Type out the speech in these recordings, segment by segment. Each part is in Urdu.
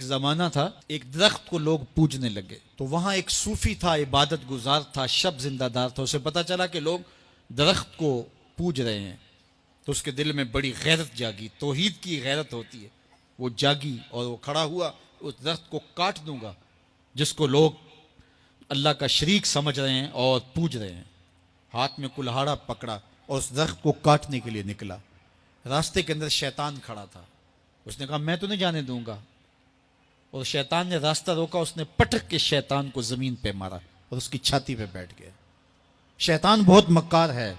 زمانہ تھا ایک درخت کو لوگ پوجنے لگے، تو وہاں ایک صوفی تھا، عبادت گزار تھا، شب زندہ دار تھا. اسے پتا چلا کہ لوگ درخت کو پوج رہے ہیں، تو اس کے دل میں بڑی غیرت جاگی. توحید کی غیرت ہوتی ہے، وہ جاگی اور وہ کھڑا ہوا، اس درخت کو کاٹ دوں گا جس کو لوگ اللہ کا شریک سمجھ رہے ہیں اور پوج رہے ہیں. ہاتھ میں کلہاڑا پکڑا اور اس درخت کو کاٹنے کے لیے نکلا. راستے کے اندر شیطان کھڑا تھا. اس نے کہا میں تو نہیں جانے دوں گا، اور شیطان نے راستہ روکا. اس نے پٹک کے شیطان کو زمین پہ مارا اور اس کی چھاتی پہ بیٹھ گیا. شیطان بہت مکار ہے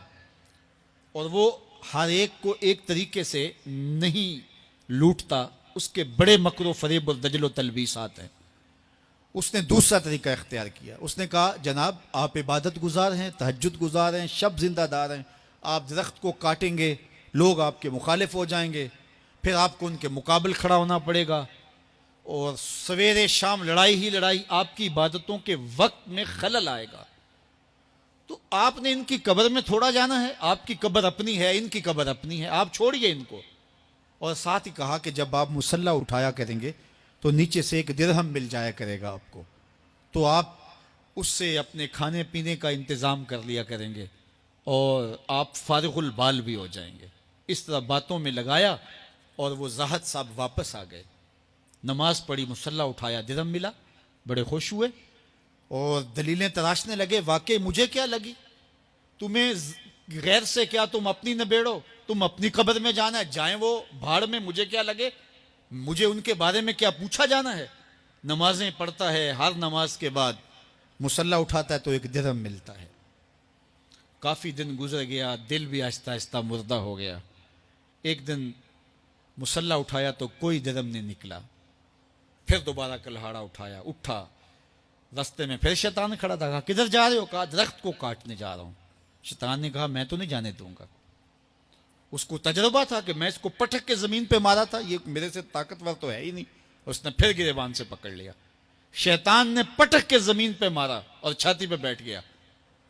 اور وہ ہر ایک کو ایک طریقے سے نہیں لوٹتا، اس کے بڑے مکر و فریب اور دجل و تلبیسات ہیں. اس نے دوسرا طریقہ اختیار کیا. اس نے کہا جناب آپ عبادت گزار ہیں، تہجد گزار ہیں، شب زندہ دار ہیں، آپ درخت کو کاٹیں گے، لوگ آپ کے مخالف ہو جائیں گے، پھر آپ کو ان کے مقابل کھڑا ہونا پڑے گا، اور سویرے شام لڑائی ہی لڑائی، آپ کی عبادتوں کے وقت میں خلل آئے گا. تو آپ نے ان کی قبر میں تھوڑا جانا ہے، آپ کی قبر اپنی ہے، ان کی قبر اپنی ہے، آپ چھوڑیے ان کو. اور ساتھ ہی کہا کہ جب آپ مصلی اٹھایا کریں گے تو نیچے سے ایک درہم مل جایا کرے گا آپ کو، تو آپ اس سے اپنے کھانے پینے کا انتظام کر لیا کریں گے اور آپ فارغ البال بھی ہو جائیں گے. اس طرح باتوں میں لگایا اور وہ زاہد صاحب واپس آ گئے. نماز پڑھی، مصلی اٹھایا، درہم ملا، بڑے خوش ہوئے اور دلیلیں تراشنے لگے. واقعی مجھے کیا لگی، تمہیں غیر سے کیا، تم اپنی نبیڑو، تم اپنی قبر میں جانا ہے، جائیں وہ بھاڑ میں، مجھے کیا لگے، مجھے ان کے بارے میں کیا پوچھا جانا ہے. نمازیں پڑھتا ہے، ہر نماز کے بعد مصلی اٹھاتا ہے تو ایک درہم ملتا ہے. کافی دن گزر گیا، دل بھی آہستہ آہستہ مردہ ہو گیا. ایک دن مصلی اٹھایا تو کوئی درہم نہیں نکلا. پھر دوبارہ کلہاڑا اٹھایا، اٹھا، راستے میں پھر شیطان کھڑا تھا. کہا کدھر جا رہے ہو؟ کہا درخت کو کاٹنے جا رہا ہوں. شیطان نے کہا میں تو نہیں جانے دوں گا. اس کو تجربہ تھا کہ میں اس کو پٹک کے زمین پہ مارا تھا، یہ میرے سے طاقتور تو ہے ہی نہیں. اس نے پھر گریبان سے پکڑ لیا. شیطان نے پٹک کے زمین پہ مارا اور چھاتی پہ بیٹھ گیا.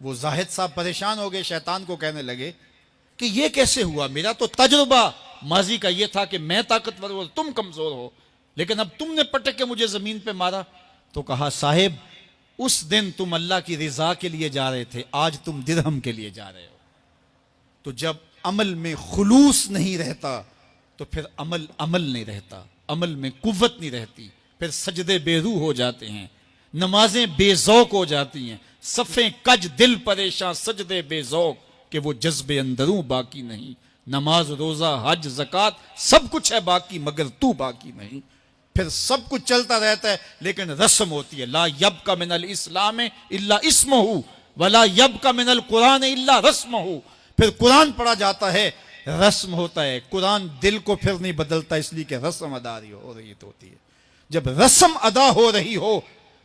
وہ زاہد صاحب پریشان ہو گئے، شیطان کو کہنے لگے کہ یہ کیسے ہوا، میرا تو تجربہ ماضی کا یہ تھا کہ میں طاقتور ہوں، تم کمزور ہو، لیکن اب تم نے پٹک کے مجھے زمین پہ مارا. تو کہا صاحب اس دن تم اللہ کی رضا کے لیے جا رہے تھے، آج تم درہم کے لیے جا رہے ہو. تو جب عمل میں خلوص نہیں رہتا تو پھر عمل نہیں رہتا، عمل میں قوت نہیں رہتی، پھر سجدے بے روح ہو جاتے ہیں، نمازیں بے ذوق ہو جاتی ہیں، صفیں کج دل پریشاں، سجدے بے ذوق کہ وہ جذبے اندروں باقی نہیں. نماز، روزہ، حج، زکوٰۃ سب کچھ ہے باقی مگر تو باقی نہیں. پھر سب کچھ چلتا رہتا ہے لیکن رسم ہوتی ہے. لا یبقى من الاسلام الا اسمہ ولا یبقى من القرآن الا رسمہ. پھر قرآن پڑھا جاتا ہے، رسم ہوتا ہے. قرآن دل کو پھر نہیں بدلتا، اس لیے کہ رسم ادا ہو رہی ہوتی ہے. جب رسم ادا ہو رہی ہو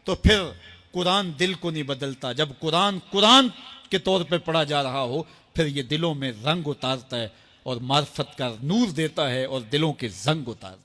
تو پھر قرآن دل کو نہیں بدلتا. جب قرآن کے طور پہ پڑھا جا رہا ہو پھر یہ دلوں میں رنگ اتارتا ہے اور معرفت کا نور دیتا ہے اور دلوں کے زنگ اتارتا ہے.